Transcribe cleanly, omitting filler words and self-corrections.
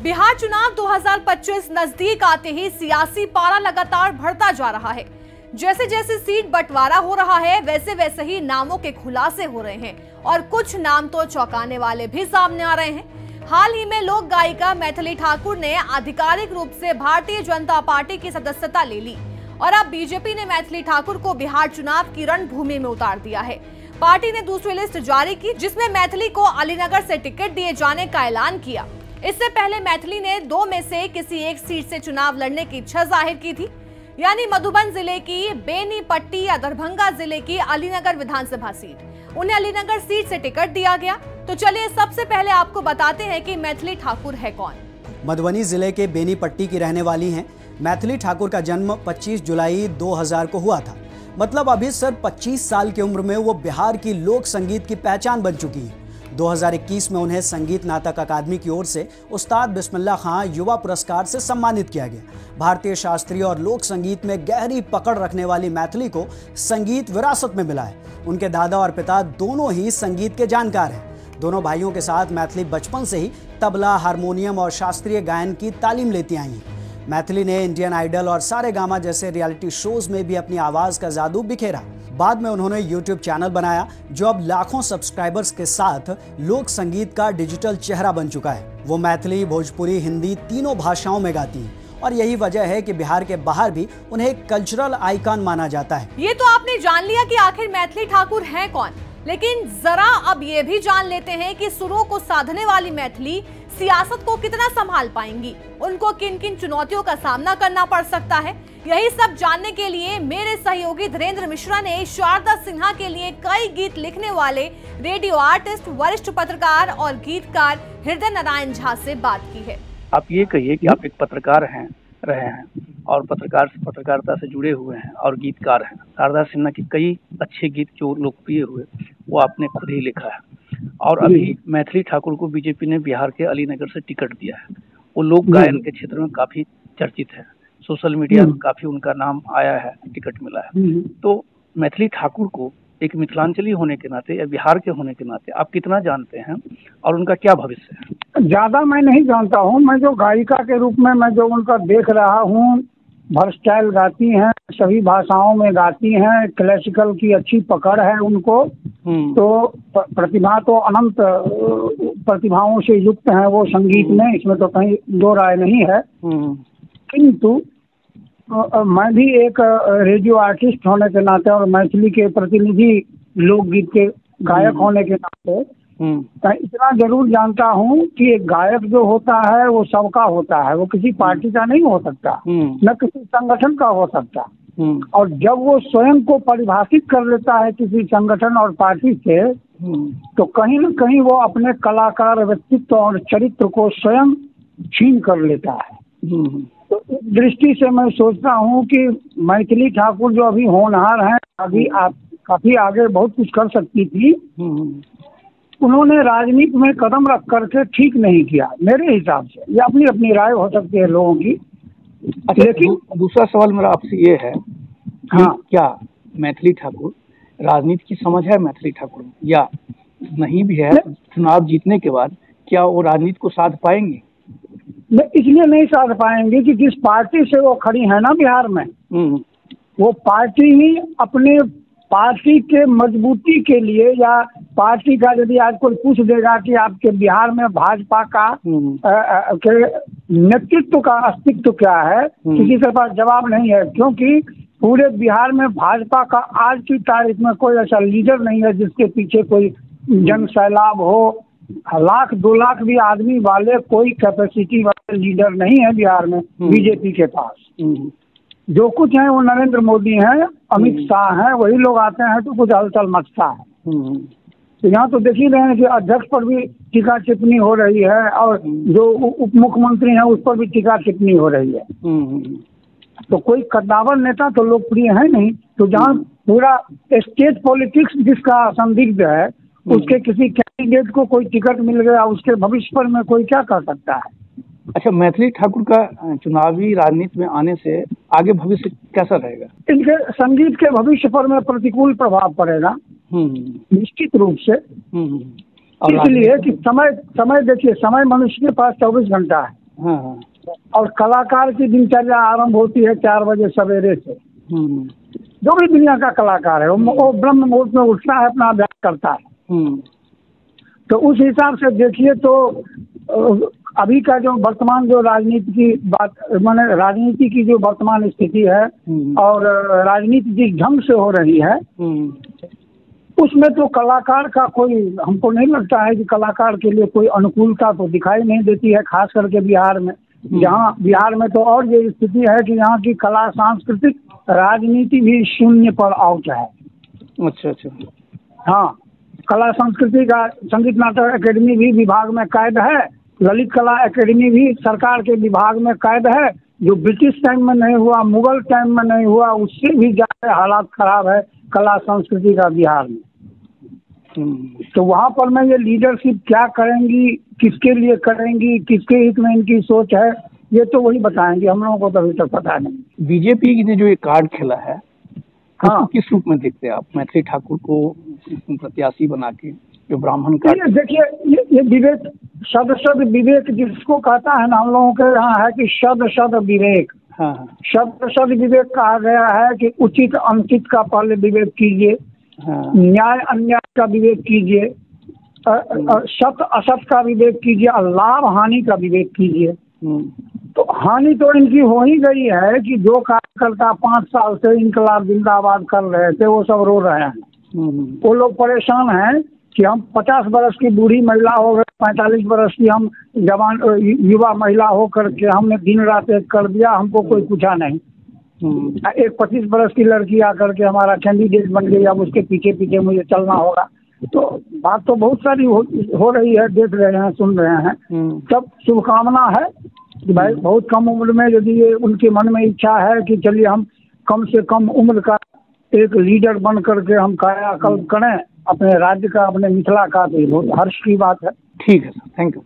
बिहार चुनाव 2025 नजदीक आते ही सियासी पारा लगातार बढ़ता जा रहा है। जैसे जैसे सीट बंटवारा हो रहा है वैसे वैसे ही नामों के खुलासे हो रहे हैं और कुछ नाम तो चौंकाने वाले भी सामने आ रहे हैं। हाल ही में लोक गायिका मैथिली ठाकुर ने आधिकारिक रूप से भारतीय जनता पार्टी की सदस्यता ले ली और अब बीजेपी ने मैथिली ठाकुर को बिहार चुनाव की रणभूमि में उतार दिया है। पार्टी ने दूसरी लिस्ट जारी की जिसमें मैथिली को अलीनगर से टिकट दिए जाने का ऐलान किया। इससे पहले मैथिली ने 2 में से किसी एक सीट से चुनाव लड़ने की इच्छा जाहिर की थी, यानी मधुबन जिले की बेनीपट्टी या दरभंगा जिले की अलीनगर विधानसभा सीट। उन्हें अलीनगर सीट से टिकट दिया गया। तो चलिए सबसे पहले आपको बताते हैं कि मैथिली ठाकुर है कौन। मधुबनी जिले के बेनीपट्टी की रहने वाली हैं। मैथिली ठाकुर का जन्म 25 जुलाई 2000 को हुआ था। मतलब अभी सिर्फ 25 साल की उम्र में वो बिहार की लोक संगीत की पहचान बन चुकी है। 2021 में उन्हें संगीत नाटक अकादमी की ओर से उस्ताद बिस्मिल्लाह खां युवा पुरस्कार से सम्मानित किया गया। भारतीय शास्त्रीय और लोक संगीत में गहरी पकड़ रखने वाली मैथिली को संगीत विरासत में मिला है। उनके दादा और पिता दोनों ही संगीत के जानकार हैं। दोनों भाइयों के साथ मैथिली बचपन से ही तबला, हारमोनियम और शास्त्रीय गायन की तालीम लेती आई हैं। मैथिली ने इंडियन आइडल और सारेगामा जैसे रियलिटी शोज में भी अपनी आवाज का जादू बिखेरा। बाद में उन्होंने यूट्यूब चैनल बनाया जो अब लाखों सब्सक्राइबर्स के साथ लोक संगीत का डिजिटल चेहरा बन चुका है। वो मैथिली, भोजपुरी, हिंदी तीनों भाषाओं में गाती हैं और यही वजह है कि बिहार के बाहर भी उन्हें एक कल्चरल आइकॉन माना जाता है। ये तो आपने जान लिया कि आखिर मैथिली ठाकुर है कौन, लेकिन जरा अब ये भी जान लेते हैं कि सुरों को साधने वाली मैथिली सियासत को कितना संभाल पाएंगी, उनको किन किन चुनौतियों का सामना करना पड़ सकता है। यही सब जानने के लिए मेरे सहयोगी धीरेन्द्र मिश्रा ने शारदा सिन्हा के लिए कई गीत लिखने वाले रेडियो आर्टिस्ट, वरिष्ठ पत्रकार और गीतकार हृदय नारायण झा से बात की है। आप ये कहिए कि आप एक पत्रकार रहे हैं और पत्रकारिता से जुड़े हुए हैं और गीतकार हैं। शारदा सिन्हा के कई अच्छे गीत जो लोकप्रिय हुए वो आपने खुद ही लिखा है और अभी मैथिली ठाकुर को बीजेपी ने बिहार के अलीनगर से टिकट दिया है। वो लोक गायन के क्षेत्र में काफी चर्चित है, सोशल मीडिया में काफी उनका नाम आया है, टिकट मिला है। तो मैथिली ठाकुर को एक मिथिलांचली होने के नाते या बिहार के होने के नाते आप कितना जानते हैं और उनका क्या भविष्य है? ज्यादा मैं नहीं जानता हूँ। मैं जो गायिका के रूप में मैं जो उनका देख रहा हूँ, वर्सटाइल गाती हैं, सभी भाषाओं में गाती हैं, क्लासिकल की अच्छी पकड़ है उनको। तो प्रतिभा तो अनंत प्रतिभाओं से युक्त है वो संगीत में, इसमें तो कहीं दो राय नहीं है। किंतु मैं भी एक रेडियो आर्टिस्ट होने के नाते और मैथिली के प्रतिनिधि लोकगीत के गायक होने के नाते इतना जरूर जानता हूँ कि एक गायक जो होता है वो सबका होता है, वो किसी पार्टी का नहीं हो सकता, न किसी संगठन का हो सकता। और जब वो स्वयं को परिभाषित कर लेता है किसी संगठन और पार्टी से, तो कहीं न कहीं वो अपने कलाकार व्यक्तित्व और चरित्र को स्वयं छीन कर लेता है। तो इस दृष्टि से मैं सोचता हूँ कि मैथिली ठाकुर जो अभी होनहार हैं, अभी आप काफी आगे बहुत कुछ कर सकती थी, उन्होंने राजनीति में कदम रख करके ठीक नहीं किया मेरे हिसाब से। ये अपनी अपनी राय हो सकती है लोगों की। लेकिन दूसरा सवाल मेरा आपसे ये है, हाँ, क्या मैथिली ठाकुर राजनीति की समझ है मैथिली ठाकुर में या नहीं भी है? चुनाव जीतने के बाद क्या वो राजनीति को साध पाएंगे? इसलिए नहीं साध पाएंगे कि जिस पार्टी से वो खड़ी है ना बिहार में, वो पार्टी ही अपने पार्टी के मजबूती के लिए, या पार्टी का यदि आज कोई पूछ देगा कि आपके बिहार में भाजपा का के नेतृत्व का अस्तित्व क्या है, किसी के पास जवाब नहीं है। क्योंकि पूरे बिहार में भाजपा का आज की तारीख में कोई ऐसा लीडर नहीं है जिसके पीछे कोई जन सैलाब हो। 1,00,000-2 लाख भी आदमी वाले कोई कैपेसिटी वाले लीडर नहीं है बिहार में बीजेपी के पास। जो कुछ है वो नरेंद्र मोदी हैं, अमित शाह हैं, वही लोग आते हैं तो कुछ हलचल मचता है। तो यहाँ तो देख ही रहे हैं कि अध्यक्ष पर भी टीका टिप्पणी हो रही है और जो उप मुख्यमंत्री हैं उस पर भी टीका टिप्पणी हो रही है। तो कोई कद्दावर नेता तो लोकप्रिय है नहीं। तो जहाँ पूरा स्टेट पॉलिटिक्स जिसका संदिग्ध है, उसके किसी कैंडिडेट को कोई टिकट मिल गया, उसके भविष्य पर में कोई क्या कर सकता है? अच्छा, मैथिली ठाकुर का चुनावी राजनीति में आने से आगे भविष्य कैसा रहेगा? इनके संगीत के भविष्य पर में प्रतिकूल प्रभाव पड़ेगा निश्चित रूप से। इसलिए कि समय देखिए, समय मनुष्य के पास 24 घंटा है। हाँ हाँ। और कलाकार की दिनचर्या आरंभ होती है 4 बजे सवेरे से। जो भी दुनिया का कलाकार है वो ब्रह्म मुहूर्त में उठता है, अपना अभ्यास करता है। तो उस हिसाब से देखिए तो अभी का जो वर्तमान जो राजनीति की बात, माने राजनीति की जो वर्तमान स्थिति है और राजनीति जिस ढंग से हो रही है उसमें तो कलाकार का कोई, हमको नहीं लगता है कि कलाकार के लिए कोई अनुकूलता तो दिखाई नहीं देती है, खास करके बिहार में। जहाँ बिहार में तो और ये स्थिति है कि यहाँ की कला सांस्कृतिक राजनीति भी शून्य पर आउट है। अच्छा अच्छा। हाँ, कला संस्कृति का संगीत नाटक अकेडमी भी विभाग में कैद है, ललित कला अकेडमी भी सरकार के विभाग में कैद है। जो ब्रिटिश टाइम में नहीं हुआ, मुगल टाइम में नहीं हुआ, उससे भी ज़्यादा हालात खराब है कला संस्कृति का बिहार में। तो वहाँ पर मैं ये लीडरशिप क्या करेंगी, किसके लिए करेंगी, किसके हित में इनकी सोच है, ये तो वही बताएंगे, हम लोगों को तो अभी तक पता नहीं। बीजेपी ने जो ये कार्ड खेला है, हाँ, किस रूप में देखते हैं आप? मैथिली ठाकुर को प्रत्याशी बना के जो ब्राह्मण का, देखिए ये विवेक, शद विवेक जिसको कहता है ना, हम लोगों के यहाँ है कि शद विवेक। हाँ, शद विवेक कहा गया है कि उचित अनुचित का पहले विवेक कीजिए, हाँ, न्याय अन्याय का विवेक कीजिए, सत असत का विवेक कीजिए और लाभ हानि का विवेक कीजिए। तो हानि तो इनकी हो ही गई है कि जो कार्यकर्ता 5 साल से इनकलाब जिंदाबाद कर रहे थे वो सब रो रहे हैं। वो लोग परेशान हैं कि हम 50 बरस की बूढ़ी महिला हो गए, 45 बरस की हम जवान युवा महिला हो करके हमने दिन रात एक कर दिया, हमको कोई पूछा नहीं। एक 25 बरस की लड़की आकर के हमारा कैंडिडेट बन गई, अब उसके पीछे पीछे मुझे चलना होगा। तो बात तो बहुत सारी हो रही है, देख रहे हैं, सुन रहे हैं। सब शुभकामना है कि भाई बहुत कम उम्र में यदि ये उनके मन में इच्छा है कि चलिए हम कम से कम उम्र का एक लीडर बन करके हम कायाकल्प करें अपने राज्य का, अपने मिथिला का, तो बहुत हर्ष की बात है। ठीक है सर, थैंक यू।